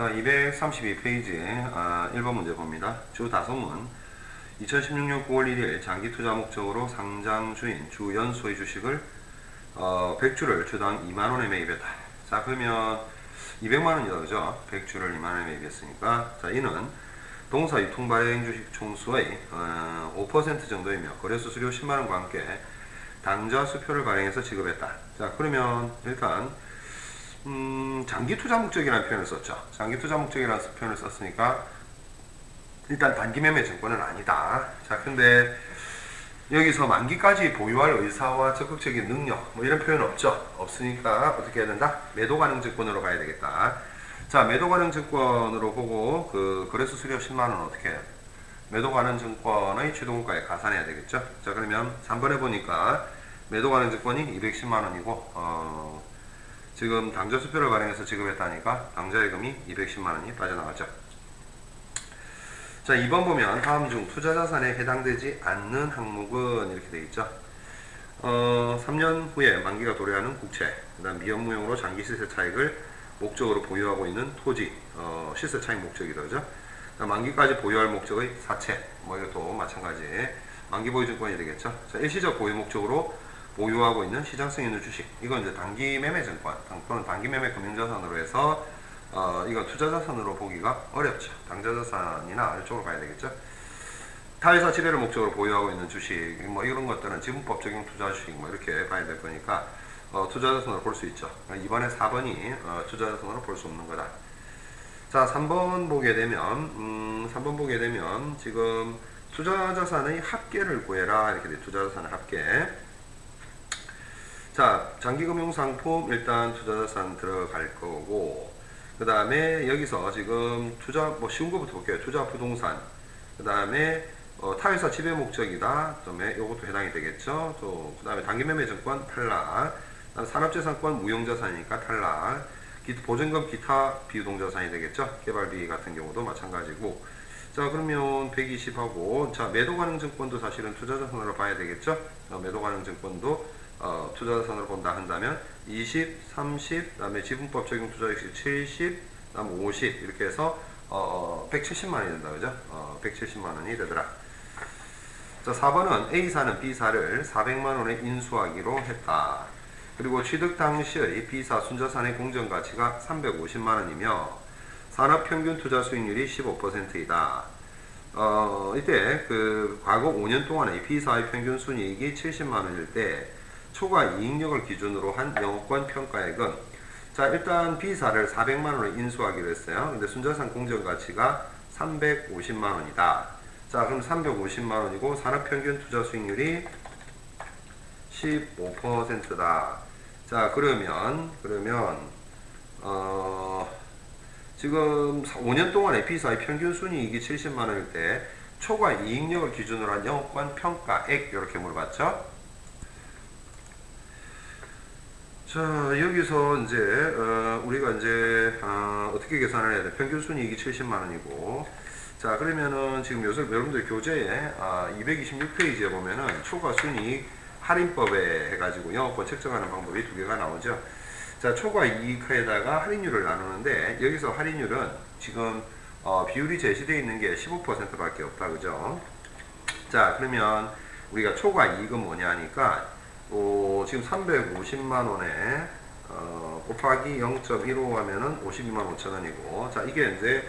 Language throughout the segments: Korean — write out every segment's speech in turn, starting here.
자, 232페이지 1번 문제 봅니다. 주 다소문 2016년 9월 1일 장기 투자 목적으로 상장주인 주연소의 주식을 100주를 주당 2만원에 매입했다. 자, 그러면 200만원이다, 그죠? 100주를 2만원에 매입했으니까, 자, 이는 동사 유통 발행 주식 총수의 5% 정도이며 거래소 수수료 10만원과 함께 당좌 수표를 발행해서 지급했다. 자, 그러면 일단 장기 투자 목적이라는 표현을 썼죠. 장기 투자 목적이라는 표현을 썼으니까 일단 단기 매매 증권은 아니다. 자, 근데 여기서 만기까지 보유할 의사와 적극적인 능력 뭐 이런 표현 없죠. 없으니까 어떻게 해야 된다? 매도 가능 증권으로 가야 되겠다. 자, 매도 가능 증권으로 보고 그 거래소 수수료 10만원 어떻게 해요? 매도 가능 증권의 취득원가에 가산해야 되겠죠. 자, 그러면 3번에 보니까 매도 가능 증권이 210만원이고 지금 당좌 수표를 발행해서 지급했다니까 당좌예금이 210만원이 빠져나갔죠. 자, 2번 보면 다음 중 투자자산에 해당되지 않는 항목은 이렇게 되어 있죠. 3년 후에 만기가 도래하는 국채, 그 다음 미연무용으로 장기 시세 차익을 목적으로 보유하고 있는 토지, 시세 차익 목적이다, 그죠? 만기까지 보유할 목적의 사채, 뭐 이것도 마찬가지 만기 보유 증권이 되겠죠. 자, 일시적 보유 목적으로 보유하고 있는 시장성 있는 주식, 이건 이제 단기 매매 증권 또는 단기 매매 금융자산으로 해서 이건 투자자산으로 보기가 어렵죠. 당좌자산이나 이쪽으로 가야 되겠죠. 타회사 지배를 목적으로 보유하고 있는 주식, 뭐 이런 것들은 지분법적인 투자 주식 뭐 이렇게 봐야 될 거니까 투자자산으로 볼 수 있죠. 이번에 4번이 투자자산으로 볼 수 없는 거다. 자, 3번 보게 되면 지금 투자자산의 합계를 구해라 이렇게 돼. 투자자산의 합계. 자, 장기금융상품 일단 투자자산 들어갈 거고, 그 다음에 여기서 지금 투자, 뭐 쉬운 거부터 볼게요. 투자 부동산, 그 다음에 타회사 지배 목적이다. 그다음에 요것도 해당이 되겠죠. 또 그 다음에 단기매매 증권 탈락, 산업재산권 무용자산이니까 탈락, 보증금 기타 비유동자산이 되겠죠. 개발비 같은 경우도 마찬가지고. 자, 그러면 120하고, 자, 매도 가능 증권도 사실은 투자자산으로 봐야 되겠죠. 매도 가능 증권도 투자자산으로 본다 한다면 20, 30, 그 다음에 지분법 적용 투자익시 70, 그 다음 50 이렇게 해서 170만원이 된다, 그죠? 170만원이 되더라. 자, 4번은 A사는 B사를 400만원에 인수하기로 했다. 그리고 취득 당시의 B사 순자산의 공정가치가 350만원이며 산업평균 투자 수익률이 15%이다. 이때 그 과거 5년 동안의 B사의 평균 순이익이 70만원일 때 초과 이익력을 기준으로 한 영업권 평가액은, 자, 일단 B사를 400만원을 인수하기로 했어요. 근데 순자산 공정가치가 350만원이다. 자, 그럼 350만원이고 산업평균 투자 수익률이 15%다. 자, 그러면 지금 5년 동안의 B사의 평균 순이익이 70만원일 때 초과 이익력을 기준으로 한 영업권 평가액 이렇게 물어봤죠. 자, 여기서 이제 우리가 이제 어떻게 계산을 해야 돼? 평균 순이익이 70만원이고, 자, 그러면은 지금 요즘 여러분들 교재에 226페이지에 보면은 초과 순이익 할인법에 해가지고 영업권 책정하는 방법이 두 개가 나오죠. 자, 초과 이익에다가 할인율을 나누는데 여기서 할인율은 지금 비율이 제시되어 있는 게 15%밖에 없다, 그죠? 자, 그러면 우리가 초과 이익은 뭐냐 하니까 지금 350만원에 곱하기 0.15 하면은 52만 5천원이고, 자, 이게 이제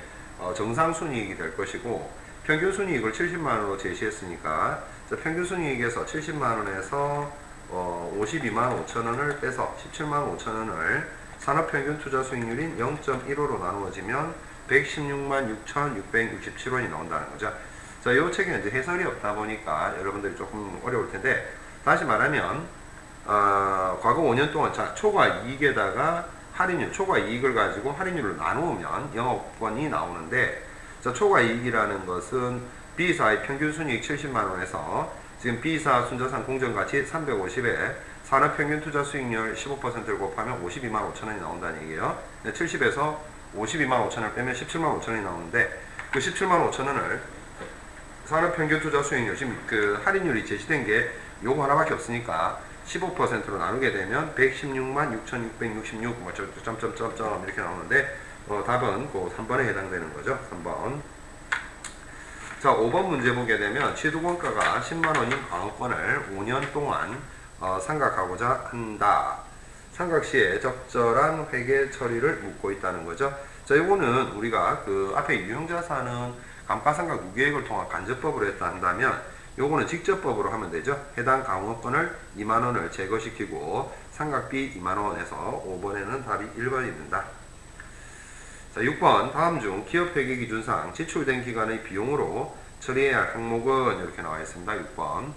정상순이익이 될 것이고, 평균순이익을 70만원으로 제시했으니까, 자, 평균순이익에서 70만원에서 52만 5천원을 빼서 17만 5천원을 산업평균 투자 수익률인 0.15로 나누어지면 116만 6,667원이 나온다는 거죠. 자, 이 책에 이제 해설이 없다 보니까 여러분들이 조금 어려울 텐데, 다시 말하면 과거 5년 동안, 자, 초과 이익에다가 할인율, 초과 이익을 가지고 할인율을 나누면 영업권이 나오는데, 자, 초과 이익이라는 것은 B사의 평균 순이익 70만원에서 지금 B사 순자산 공정가치 350에 산업평균 투자 수익률 15%를 곱하면 52만 5천원이 나온다는 얘기예요. 70에서 52만 5천원을 빼면 17만 5천원이 나오는데, 그 17만 5천원을 산업평균 투자 수익률, 지금 그 할인율이 제시된 게 요거 하나밖에 없으니까 15%로 나누게 되면 116만 6,666 뭐 점점점점 이렇게 나오는데, 답은 그 3번에 해당되는 거죠. 3번. 자, 5번 문제 보게 되면 취득원가가 10만원인 광업권을 5년 동안 상각하고자 한다. 상각 시에 적절한 회계 처리를 묻고 있다는 거죠. 자, 이거는 우리가 그 앞에 유형자산은 감가상각 무계획을 통한 간접법으로 했다 한다면 요거는 직접법으로 하면 되죠. 해당 광업권을 2만원을 제거시키고 상각비 2만원에서 5번에는 답이 1번입니다. 자, 6번 다음 중 기업회계기준상 지출된 기간의 비용으로 처리해야 할 항목은 이렇게 나와 있습니다. 6번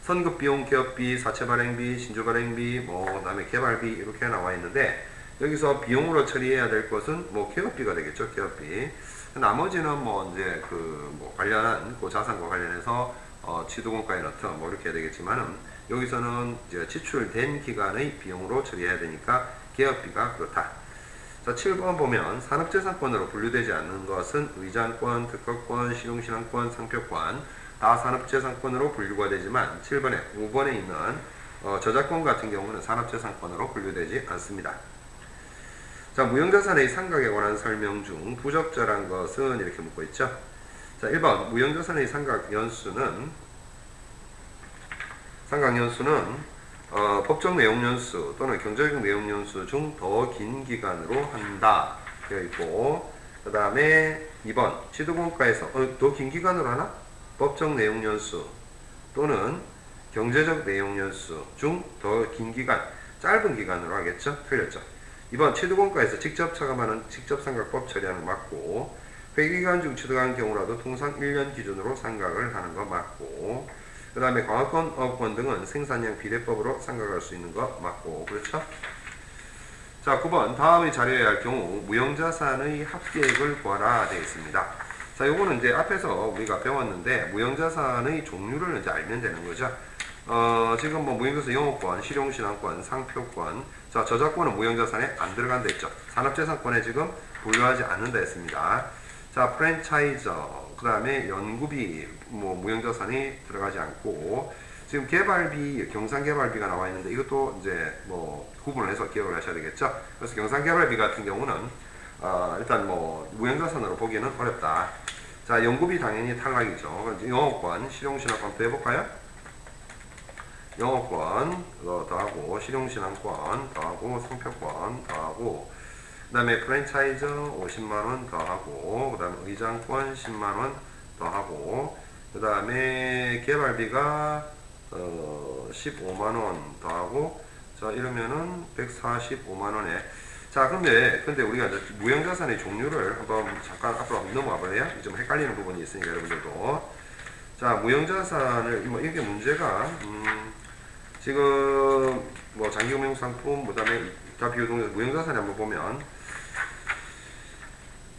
선급비용, 기업비, 사채발행비, 신주발행비, 그다음에 개발비 이렇게 나와 있는데 여기서 비용으로 처리해야 될 것은 기업비가 되겠죠. 기업비. 나머지는 이제 관련한 자산과 관련해서 취득원가에 넣든 이렇게 해야 되겠지만은 여기서는 이제 지출된 기간의 비용으로 처리해야 되니까 기업비가 그렇다. 자, 7번 보면 산업재산권으로 분류되지 않는 것은 의장권, 특허권, 실용신앙권, 상표권 다 산업재산권으로 분류가 되지만 7번에 5번에 있는 저작권 같은 경우는 산업재산권으로 분류되지 않습니다. 자, 무형자산의 상각에 관한 설명 중 부적절한 것은 이렇게 묻고 있죠. 자, 1번 무형자산의 상각연수는 법정 내용연수 또는 경제적 내용연수 중 더 긴 기간으로 한다 되어 있고, 그 다음에 2번 취득원가에서 더 긴 기간으로 하나? 법정 내용연수 또는 경제적 내용연수 중 더 긴 기간, 짧은 기간으로 하겠죠? 틀렸죠. 2번 취득원가에서 직접 차감하는 직접상각법 처리하는 거 맞고, 회계기간 중 취득한 경우라도 통상 1년 기준으로 상각을 하는 거 맞고, 그 다음에 광업권, 업권 등은 생산량 비례법으로 상각할 수 있는 거 맞고, 그렇죠? 자, 9번 다음의 자료여야 할 경우 무형자산의 합계액을 구하라 되어 있습니다. 자, 요거는 이제 앞에서 우리가 배웠는데 무형자산의 종류를 이제 알면 되는 거죠. 지금 무형자산 영업권, 실용신앙권, 상표권, 자, 저작권은 무형자산에 안 들어간다 했죠. 산업재산권에 지금 분류하지 않는다 했습니다. 자, 프랜차이저, 그 다음에 연구비, 무형자산이 들어가지 않고, 지금 개발비, 경상개발비가 나와 있는데 이것도 이제 구분을 해서 기억을 하셔야 되겠죠. 그래서 경상개발비 같은 경우는 일단 무형자산으로 보기에는 어렵다. 자, 연구비 당연히 탈락이죠. 영업권, 실용신앙권 또 해볼까요? 영업권 더하고 실용신앙권 더하고 상표권 더하고, 그 다음에 프랜차이저 50만원 더하고, 그 다음에 의장권 10만원 더하고, 그 다음에 개발비가 15만원 더하고, 자, 이러면은 145만원에, 자, 근데 우리가 이제 무형자산의 종류를 한번 잠깐 앞으로 한번 넘어가 볼래요? 좀 헷갈리는 부분이 있으니까 여러분들도. 자, 무형자산을, 이게 문제가, 지금 장기금융상품, 그 다음에 기타 비유동에서 무형자산을 한번 보면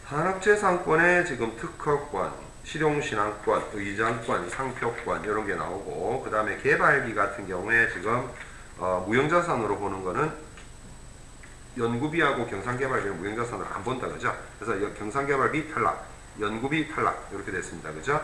산업재산권에 지금 특허권, 실용신앙권, 의장권, 상표권 이런 게 나오고, 그 다음에 개발비 같은 경우에 지금 무형자산으로 보는 거는 연구비하고 경상개발비는 무형자산으로 안 본다, 그죠? 그래서 경상개발비 탈락, 연구비 탈락 이렇게 됐습니다, 그죠?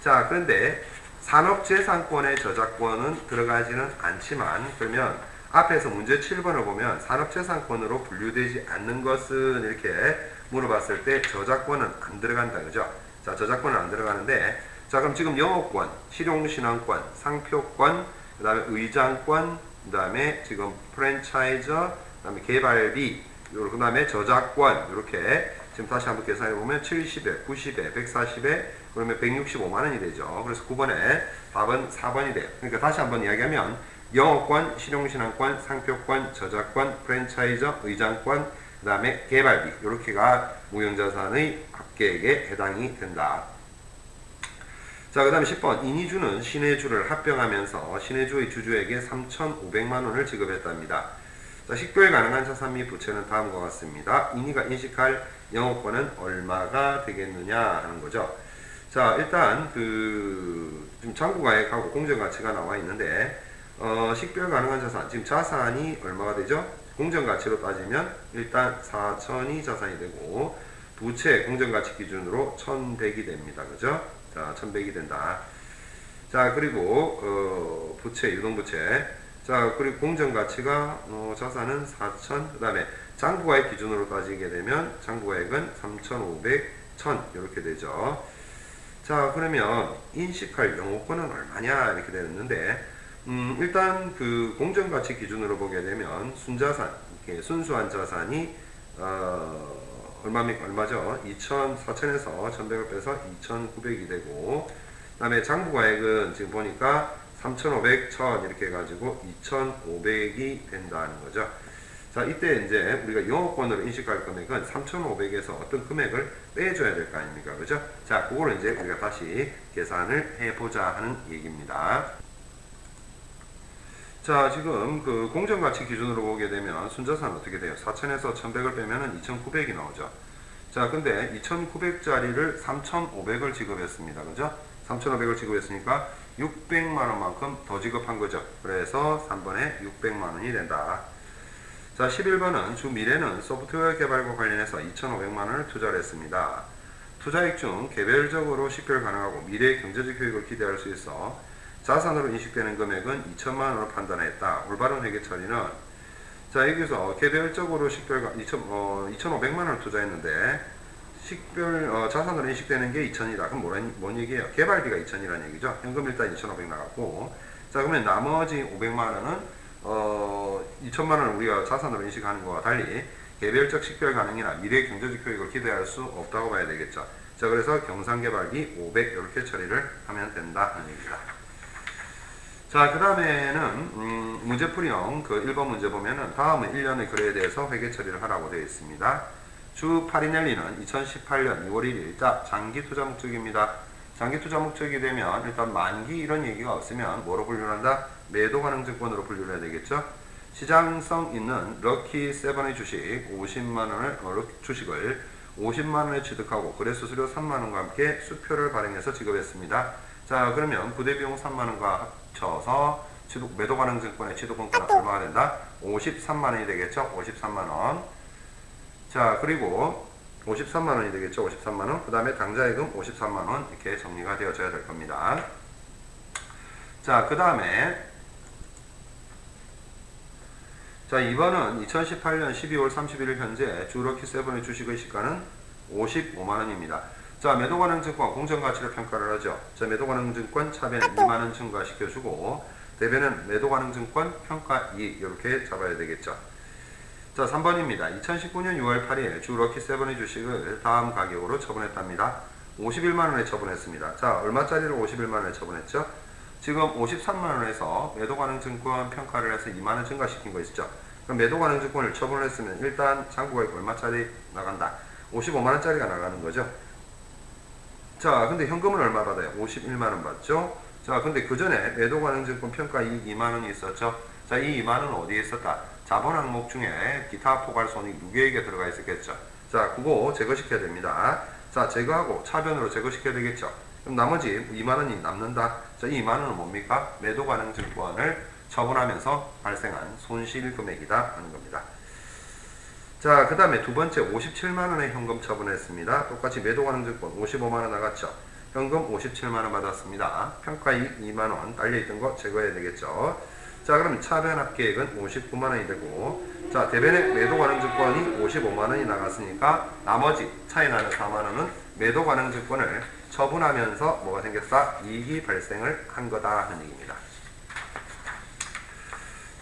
자, 그런데 산업재산권의 저작권은 들어가지는 않지만, 그러면 앞에서 문제 7번을 보면 산업재산권으로 분류되지 않는 것은 이렇게 물어봤을 때 저작권은 안 들어간다, 그죠? 자, 저작권은 안 들어가는데, 자, 그럼 지금 영업권, 실용신앙권, 상표권, 그 다음에 의장권, 그 다음에 지금 프랜차이저, 그 다음에 개발비, 그 다음에 저작권, 이렇게 지금 다시 한번 계산해 보면 70에, 90에, 140에, 그러면 165만원이 되죠. 그래서 9번에 답은 4번이 돼요. 그러니까 다시 한번 이야기하면 영업권, 실용신앙권, 상표권, 저작권, 프랜차이저, 의장권, 그 다음에 개발비, 이렇게가 무형자산의 합계액에 해당이 된다. 자, 그 다음에 10번 인이주는 신해주를 합병하면서 신해주의 주주에게 3,500만원을 지급했답니다. 자, 식별 가능한 자산 및 부채는 다음과 같습니다. 인이가 인식할 영업권은 얼마가 되겠느냐 하는 거죠. 자, 일단 지금 잔고가액하고 공정가치가 나와 있는데, 식별 가능한 자산, 지금 자산이 얼마가 되죠? 공정가치로 따지면 일단 4천이 자산이 되고, 부채 공정가치 기준으로 1,100이 됩니다. 그죠? 자, 1,100이 된다. 자, 그리고 부채, 유동부채. 자, 그리고 공정가치가 자산은 4천, 그 다음에 장부가액 기준으로 따지게 되면 장부가액은 3,500, 1,000 이렇게 되죠. 자, 그러면 인식할 영업권은 얼마냐 이렇게 되었는데 일단 그 공정가치 기준으로 보게 되면 순자산, 이렇게 순수한 자산이 얼마죠? 4,000에서 1,100을 빼서 2,900이 되고, 그 다음에 장부가액은 지금 보니까 3,500, 1,000 이렇게 해가지고 2,500이 된다는 거죠. 자, 이때 이제 우리가 영업권으로 인식할 금액은 3,500에서 어떤 금액을 빼줘야 될 거 아닙니까? 그죠? 자, 그거를 이제 우리가 다시 계산을 해보자 하는 얘기입니다. 자, 지금 그 공정가치 기준으로 보게 되면 순자산 어떻게 돼요? 4,000에서 1,100을 빼면은 2,900이 나오죠. 자, 근데 2,900짜리를 3,500을 지급했습니다. 그죠? 3,500을 지급했으니까 600만원만큼 더 지급한 거죠. 그래서 3번에 600만원이 된다. 자, 11번은 주 미래는 소프트웨어 개발과 관련해서 2,500만원을 투자를 했습니다. 투자액 중 개별적으로 식별 가능하고 미래의 경제적 효익을 기대할 수 있어 자산으로 인식되는 금액은 2천만원으로 판단했다. 올바른 회계 처리는, 자, 여기서 개별적으로 식별 2,500만원을 투자했는데 자산으로 인식되는 게 2,000이다. 그럼 뭔 얘기예요? 개발비가 2,000이라는 얘기죠. 현금 일단 2,500 나갔고, 자, 그러면 나머지 500만원은 2천만원을 우리가 자산으로 인식하는 것과 달리 개별적 식별 가능이나 미래 경제적 효익을 기대할 수 없다고 봐야 되겠죠. 자, 그래서 경상개발비 500 이렇게 처리를 하면 된다 하는 얘기입니다. 자, 그 다음에는 문제풀이형 그 1번 문제 보면은 다음은 1년의 거래에 대해서 회계 처리를 하라고 되어 있습니다. 주 파리넬리는 2018년 2월 1일 자, 장기 투자 목적입니다. 장기 투자 목적이 되면 일단 만기 이런 얘기가 없으면 뭐로 분류를 한다? 매도 가능 증권으로 분류를 해야 되겠죠. 시장성 있는 럭키 세븐의 주식 50만원을 주식을 50만원에 취득하고 거래 수수료 3만원과 함께 수표를 발행해서 지급했습니다. 자, 그러면 부대비용 3만원과 합쳐서 매도 가능 증권의 취득권가는 얼마가 된다? 53만원이 되겠죠. 53만원. 자, 그리고 53만원이 되겠죠. 53만원. 그 다음에 당좌예금 53만원 이렇게 정리가 되어져야 될 겁니다. 자, 그 다음에 자, 2번은 2018년 12월 31일 현재 주 럭키세븐의 주식의 시가는 55만원입니다. 자, 매도가능증권 공정가치를 평가를 하죠. 자, 매도가능증권 차변 2만원 증가시켜주고 대변은 매도가능증권 평가 2 이렇게 잡아야 되겠죠. 자, 3번입니다. 2019년 6월 8일 주 럭키세븐의 주식을 다음 가격으로 처분했답니다. 51만원에 처분했습니다. 자, 얼마짜리를 51만원에 처분했죠? 지금 53만원에서 매도가능증권 평가를 해서 2만원 증가시킨 거 있죠? 그럼 매도가능증권을 처분을 했으면 일단 장부가액 얼마짜리 나간다? 55만원짜리가 나가는 거죠. 자, 근데 현금은 얼마 받아요? 51만원 받죠? 자, 근데 그 전에 매도가능증권 평가 이익 2만원이 있었죠? 자, 이 2만원은 어디에 있었다? 자본 항목 중에 기타 포괄손익 누계액에 들어가 있었겠죠? 자, 그거 제거시켜야 됩니다. 자, 제거하고 차변으로 제거시켜야 되겠죠? 그럼 나머지 2만원이 남는다. 자, 이 2만원은 뭡니까? 매도가능증권을 처분하면서 발생한 손실 금액이다 하는 겁니다. 자, 그 다음에 두 번째 57만원의 현금 처분했습니다. 똑같이 매도가능증권 55만원 나갔죠. 현금 57만원 받았습니다. 평가이익 2만원 딸려있던 거 제거해야 되겠죠. 자, 그럼 차변 합계액은 59만원이 되고, 자, 대변의 매도가능증권이 55만원이 나갔으니까 나머지 차이 나는 4만원은 매도가능증권을 처분하면서 뭐가 생겼다? 이익이 발생을 한 거다 하는 얘기입니다.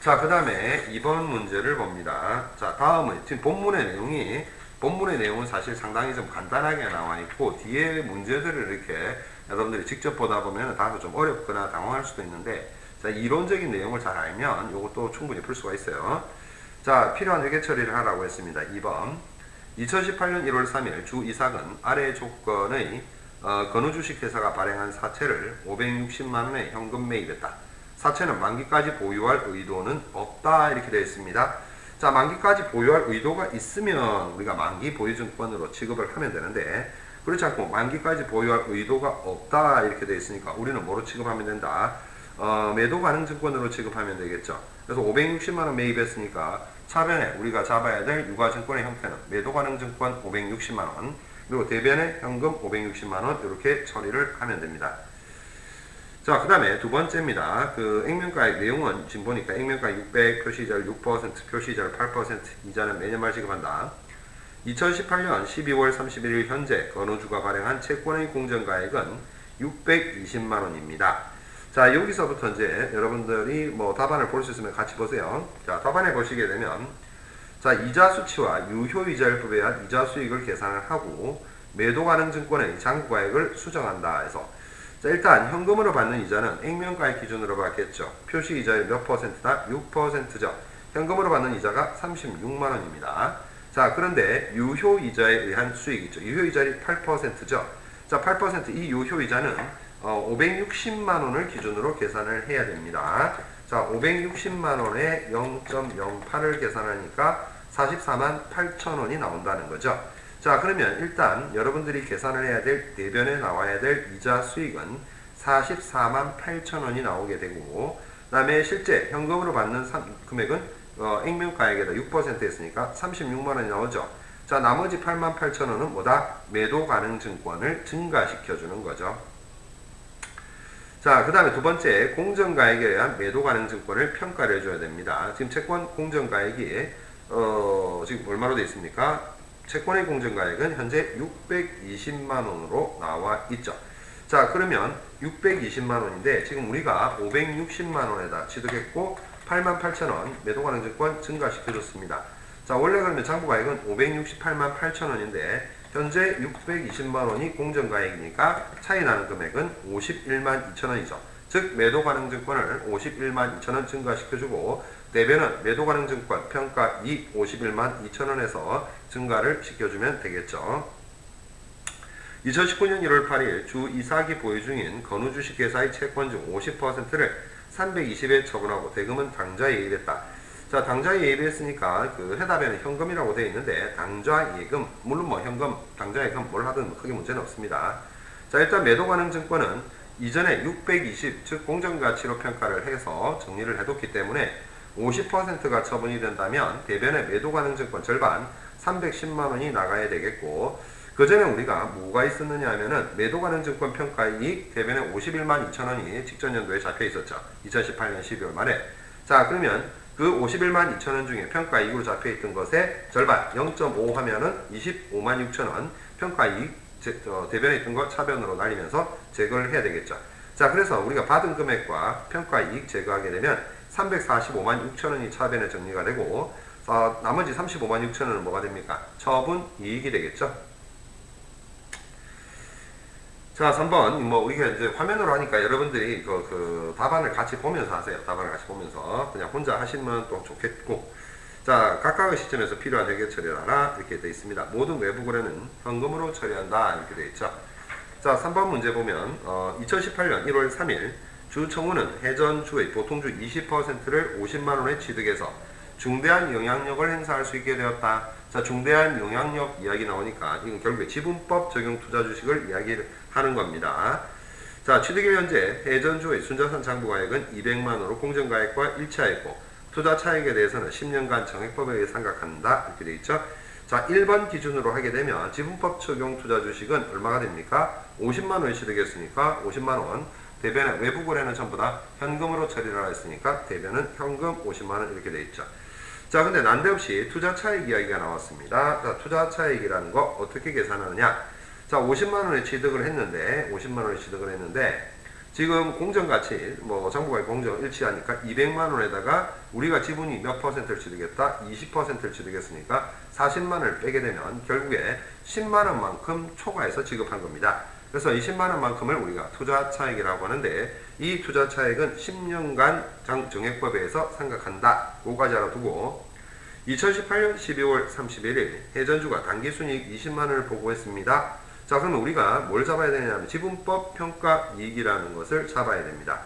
자, 그 다음에 2번 문제를 봅니다. 자, 다음은 지금 본문의 내용은 사실 상당히 좀 간단하게 나와 있고 뒤에 문제들을 이렇게 여러분들이 직접 보다 보면 다소 좀 어렵거나 당황할 수도 있는데, 자, 이론적인 내용을 잘 알면 이것도 충분히 풀 수가 있어요. 자, 필요한 회계 처리를 하라고 했습니다. 2번 2018년 1월 3일 주 이삭은 아래 조건의 건우주식회사가 발행한 사채를 560만원에 현금 매입했다. 사채는 만기까지 보유할 의도는 없다 이렇게 되어 있습니다. 자, 만기까지 보유할 의도가 있으면 우리가 만기 보유증권으로 취급을 하면 되는데, 그렇지 않고 만기까지 보유할 의도가 없다 이렇게 되어 있으니까 우리는 뭐로 취급하면 된다? 매도 가능 증권으로 취급하면 되겠죠. 그래서 560만원 매입했으니까 차변에 우리가 잡아야 될 유가증권의 형태는 매도 가능 증권 560만원 그리고 대변에 현금 560만원 이렇게 처리를 하면 됩니다. 자, 그 다음에 두 번째입니다. 그 액면가액 내용은 지금 보니까 액면가액 600, 표시이자율 6%, 표시이자율 8%, 이자는 매년 말 지급한다. 2018년 12월 31일 현재 건우주가 발행한 채권의 공정가액은 620만원입니다. 자, 여기서부터 이제 여러분들이 뭐 답안을 볼 수 있으면 같이 보세요. 자, 답안에 보시게 되면 자, 이자 수치와 유효이자를 부배한 이자 수익을 계산을 하고 매도 가능 증권의 장부가액을 수정한다 해서 자, 일단 현금으로 받는 이자는 액면가액 기준으로 받겠죠. 표시이자율 몇 %다? 6%죠. 현금으로 받는 이자가 36만원입니다. 자, 그런데 유효이자에 의한 수익이죠. 유효이자율이 8%죠. 자, 8%이 유효이자는 560만원을 기준으로 계산을 해야 됩니다. 자, 560만원에 0.08을 계산하니까 44만 8천원이 나온다는 거죠. 자, 그러면 일단 여러분들이 계산을 해야 될 대변에 나와야 될 이자 수익은 44만 8천원이 나오게 되고, 그 다음에 실제 현금으로 받는 금액은 액면가액에다 6% 했으니까 36만원이 나오죠. 자, 나머지 8만 8천원은 뭐다? 매도 가능 증권을 증가시켜주는 거죠. 자, 그 다음에 두 번째, 공정가액에 의한 매도 가능 증권을 평가를 해줘야 됩니다. 지금 채권 공정가액이 지금 얼마로 되어 있습니까? 채권의 공정가액은 현재 620만원으로 나와 있죠. 자, 그러면 620만원인데 지금 우리가 560만원에다 취득했고 88,000원 매도 가능 증권 증가시켜줬습니다. 자, 원래 그러면 장부가액은 568만 8천원인데 현재 620만원이 공정가액이니까 차이 나는 금액은 51만 2천원이죠. 즉 매도 가능 증권을 51만 2천원 증가시켜주고 대변은 매도 가능 증권 평가 2 51만 2천원에서 증가를 시켜주면 되겠죠. 2019년 1월 8일 주 이사기 보유 중인 건우주식회사의 채권 중 50%를 320에 처분하고 대금은 당좌에 예입했다. 자, 당좌에 예입했으니까 그 해답에는 현금이라고 되어 있는데 당좌 예금, 물론 뭐 현금, 당좌 예금 뭘 하든 크게 문제는 없습니다. 자, 일단 매도 가능 증권은 이전에 620, 즉 공정가치로 평가를 해서 정리를 해뒀기 때문에 50%가 처분이 된다면 대변의 매도 가능 증권 절반 310만원이 나가야 되겠고, 그 전에 우리가 뭐가 있었느냐 하면은 매도 가능 증권 평가이익 대변에 51만 2천원이 직전 연도에 잡혀 있었죠. 2018년 12월 말에. 자, 그러면 그 51만 2천원 중에 평가이익으로 잡혀 있던 것의 절반 0.5 하면은 25만 6천원 평가이익 대변에 있던 거 차변으로 날리면서 제거를 해야 되겠죠. 자, 그래서 우리가 받은 금액과 평가이익 제거하게 되면 345만 6천원이 차변에 정리가 되고, 나머지 35만 6천원은 뭐가 됩니까? 처분 이익이 되겠죠. 자, 3번, 뭐, 우리가 이제 화면으로 하니까 여러분들이 그 답안을 같이 보면서 하세요. 답안을 같이 보면서. 그냥 혼자 하시면 또 좋겠고. 자, 각각의 시점에서 필요한 회계 처리를 하라. 이렇게 되어 있습니다. 모든 외부 거래는 현금으로 처리한다. 이렇게 되어 있죠. 자, 3번 문제 보면, 2018년 1월 3일, 주청구는 해전주의 보통주 20%를 50만원에 취득해서 중대한 영향력을 행사할 수 있게 되었다. 자, 중대한 영향력 이야기 나오니까 이건 결국에 지분법 적용 투자 주식을 이야기를 하는 겁니다. 자, 취득일 현재 해전주의 순자산 장부가액은 200만원으로 공정가액과 일치하였고 투자 차익에 대해서는 10년간 정액법에 의해 상각한다. 이렇게 되어 있죠. 자, 1번 기준으로 하게 되면 지분법 적용 투자 주식은 얼마가 됩니까? 50만원에 취득했으니까 50만원. 대변에 외부 거래는 전부 다 현금으로 처리를 했으니까 대변은 현금 50만원 이렇게 되어 있죠. 자, 근데 난데없이 투자 차익 이야기가 나왔습니다. 자, 투자 차익이라는 거 어떻게 계산하느냐? 자, 50만원에 취득을 했는데, 50만원에 취득을 했는데, 지금 공정가치, 뭐, 장부가액 공정 일치하니까 200만원에다가 우리가 지분이 몇 퍼센트를 취득했다? 20%를 취득했으니까 40만원을 빼게 되면 결국에 10만원만큼 초과해서 지급한 겁니다. 그래서 이 10만원만큼을 우리가 투자 차익이라고 하는데, 이 투자 차익은 10년간 정액법에 의해서 상각한다. 그거까지 알아두고, 2018년 12월 31일 해전주가 당기순이익 20만원을 보고했습니다. 자, 그러면 우리가 뭘 잡아야 되냐면 지분법 평가 이익이라는 것을 잡아야 됩니다.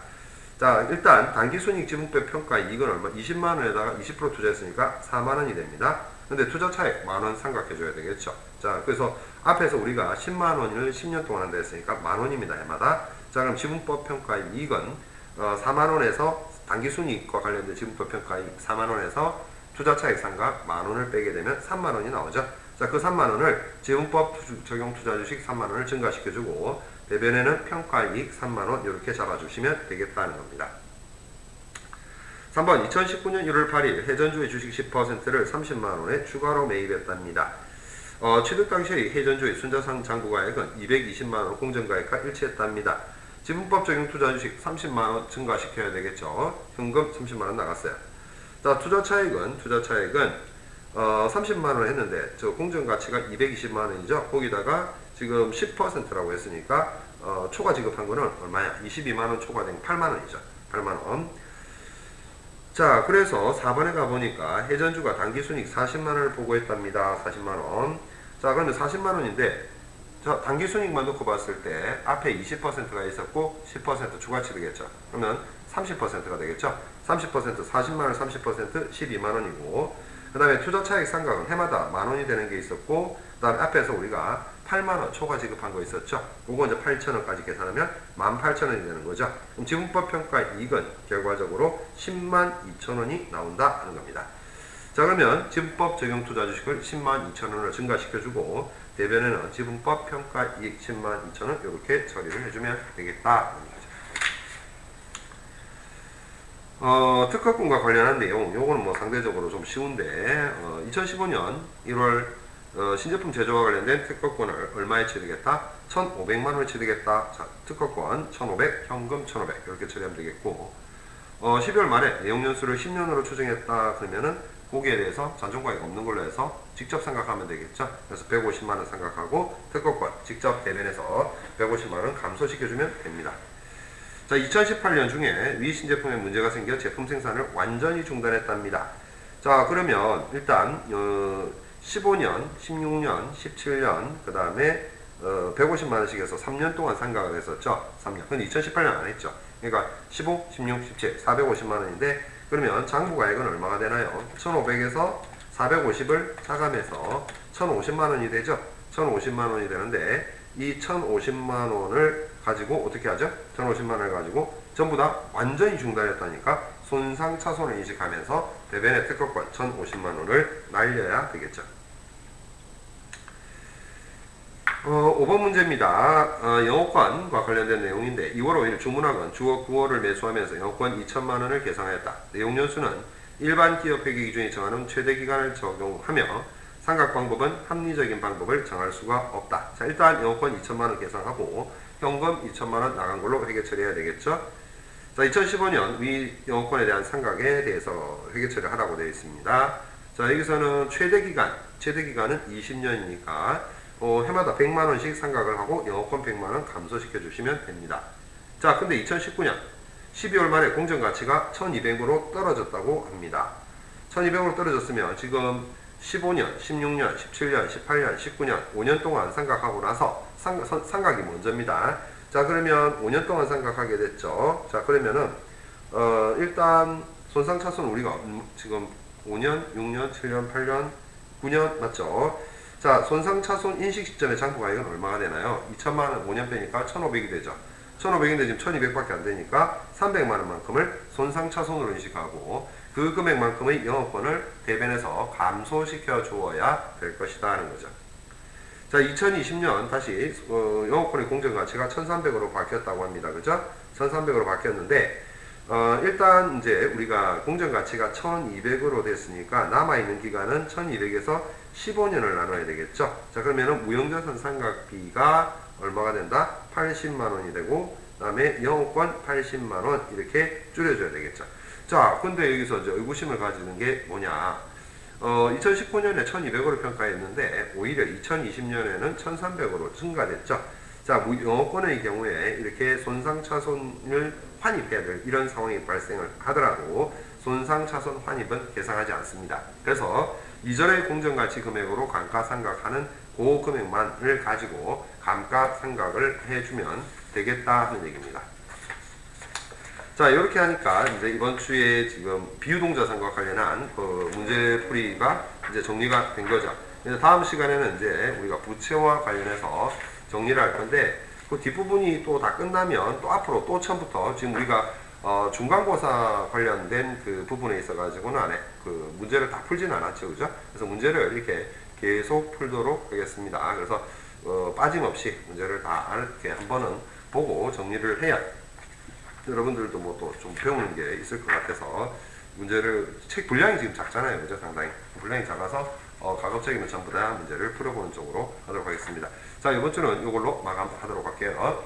자, 일단 당기순이익 지분법 평가 이익은 얼마? 20만원에다가 20% 투자했으니까 4만원이 됩니다. 근데 투자 차익 만원 상각해줘야 되겠죠. 자, 그래서 앞에서 우리가 10만원을 10년 동안 한다 했으니까 만원입니다. 해마다. 자, 그럼 지분법 평가 이익은 4만원에서 당기순이익과 관련된 지분법 평가 이익 4만원에서 투자 차익 상각 만원을 빼게 되면 3만원이 나오죠. 자, 그 3만원을 지분법 적용 투자 주식 3만원을 증가시켜주고 대변에는 평가이익 3만원 이렇게 잡아주시면 되겠다는 겁니다. 3번 2019년 1월 8일 해전주의 주식 10%를 30만원에 추가로 매입했답니다. 취득 당시의 해전주의 순자산 장부가액은 220만원 공정가액과 일치했답니다. 지분법 적용 투자 주식 30만원 증가시켜야 되겠죠. 현금 30만원 나갔어요. 자, 투자 차익은 30만원 했는데 저 공정가치가 220만원이죠. 거기다가 지금 10%라고 했으니까 초과 지급한 거는 얼마야? 22만원 초과된 8만원이죠. 8만원. 자, 그래서 4번에 가보니까 해전주가 당기순이익 40만원을 보고했답니다. 40만원. 자, 그러면 40만원인데 자, 당기순이익만 놓고 봤을 때 앞에 20%가 있었고 10% 추가 치르겠죠. 그러면 30%가 되겠죠. 30% 40만원 30% 12만원이고 그 다음에 투자차익 상각은 해마다 만원이 되는 게 있었고 그 다음에 앞에서 우리가 8만원 초과 지급한 거 있었죠. 그거 이제 8천원까지 계산하면 18,000원이 되는 거죠. 그럼 지분법 평가 이익은 결과적으로 102,000원이 나온다 하는 겁니다. 자, 그러면 지분법 적용 투자 주식을 102,000원을 증가시켜주고 대변에는 지분법 평가 이익 102,000원 이렇게 처리를 해주면 되겠다 하는 거죠. 특허권과 관련한 내용, 요거는 뭐 상대적으로 좀 쉬운데, 2015년 1월 신제품 제조와 관련된 특허권을 얼마에 처리겠다? 1,500만원에 처리겠다. 자, 특허권 1,500, 현금 1,500 이렇게 처리하면 되겠고 12월 말에 내용연수를 10년으로 추정했다 그러면은 거기에 대해서 잔존가액 없는 걸로 해서 직접 생각하면 되겠죠. 그래서 150만원 생각하고 특허권 직접 대변해서 150만원 감소시켜주면 됩니다. 자, 2018년 중에 위 신제품에 문제가 생겨 제품 생산을 완전히 중단했답니다. 자, 그러면 일단 15년, 16년, 17년, 그 다음에 150만원씩 해서 3년 동안 상각을 했었죠. 3년. 근데 2018년 안 했죠. 그러니까 15, 16, 17, 450만원인데 그러면 장부가액은 얼마가 되나요? 1500에서 450을 차감해서 1050만원이 되죠. 1050만원이 되는데 이 1050만원을 가지고 어떻게 하죠? 1050만원을 가지고 전부 다 완전히 중단했다니까 손상 차손을 인식하면서 대변의 특허권 1050만원을 날려야 되겠죠. 5번 문제입니다. 영업권과 관련된 내용인데 2월 5일 주문학은 주어 9월을 매수하면서 영업권 2천만원을 계상하였다. 내용연수는 일반 기업 회계 기준이 정하는 최대 기간을 적용하며 상각 방법은 합리적인 방법을 정할 수가 없다. 자, 일단 영업권 2천만원 계상하고 현금 2천만원 나간 걸로 회계 처리해야 되겠죠. 자, 2015년 위 영업권에 대한 상각에 대해서 회계 처리를 하라고 되어 있습니다. 자, 여기서는 최대 기간은 20년이니까 해마다 100만원씩 상각을 하고 영업권 100만원 감소시켜 주시면 됩니다. 자, 근데 2019년 12월 말에 공정가치가 1200으로 떨어졌다고 합니다. 1200으로 떨어졌으면 지금 15년, 16년, 17년, 18년, 19년 5년 동안 상각하고 나서 상각이 먼저입니다. 자, 그러면 5년 동안 상각하게 됐죠. 자, 그러면은 일단 손상차손 우리가 지금 5년, 6년, 7년, 8년, 9년 맞죠? 자, 손상차손 인식 시점의 장부가액은 얼마가 되나요? 2천만원 5년 빼니까 1,500이 되죠. 1,500인데 지금 1,200밖에 안 되니까 300만원만큼을 손상차손으로 인식하고 그 금액만큼의 영업권을 대변해서 감소시켜 주어야 될 것이다 하는 거죠. 자, 2020년 다시 영업권의 공정가치가 1,300으로 바뀌었다고 합니다. 그죠? 1,300으로 바뀌었는데 일단 이제 우리가 공정가치가 1,200으로 됐으니까 남아있는 기간은 1,200에서 15년을 나눠야 되겠죠. 자, 그러면은 무형자산 상각비가 얼마가 된다? 80만원이 되고 그 다음에 영업권 80만원 이렇게 줄여줘야 되겠죠. 자, 근데 여기서 이제 의구심을 가지는 게 뭐냐? 2019년에 1200으로 평가했는데 오히려 2020년에는 1300으로 증가됐죠. 자, 영업권의 경우에 이렇게 손상차손을 환입해야 될 이런 상황이 발생을 하더라도 손상차손 환입은 계상하지 않습니다. 그래서 이전의 공정가치 금액으로 감가상각하는 그 금액만을 가지고 감가상각을 해주면 되겠다 하는 얘기입니다. 자, 이렇게 하니까 이제 이번 주에 지금 비유동자산과 관련한 그 문제풀이가 이제 정리가 된 거죠. 그래서 다음 시간에는 이제 우리가 부채와 관련해서 정리를 할 건데 그 뒷부분이 또 다 끝나면 또 앞으로 또 처음부터 지금 우리가 중간고사 관련된 그 부분에 있어가지고는 안에 그 문제를 다 풀진 않았죠, 그죠? 그래서 문제를 이렇게 계속 풀도록 하겠습니다. 그래서 빠짐없이 문제를 다 이렇게 한 번은 보고 정리를 해야 여러분들도 뭐 또 좀 배우는 게 있을 것 같아서 문제를 책 분량이 지금 작잖아요. 그죠? 상당히 분량이 작아서 가급적이면 전부 다 문제를 풀어보는 쪽으로 하도록 하겠습니다. 자, 이번 주는 이걸로 마감하도록 할게요.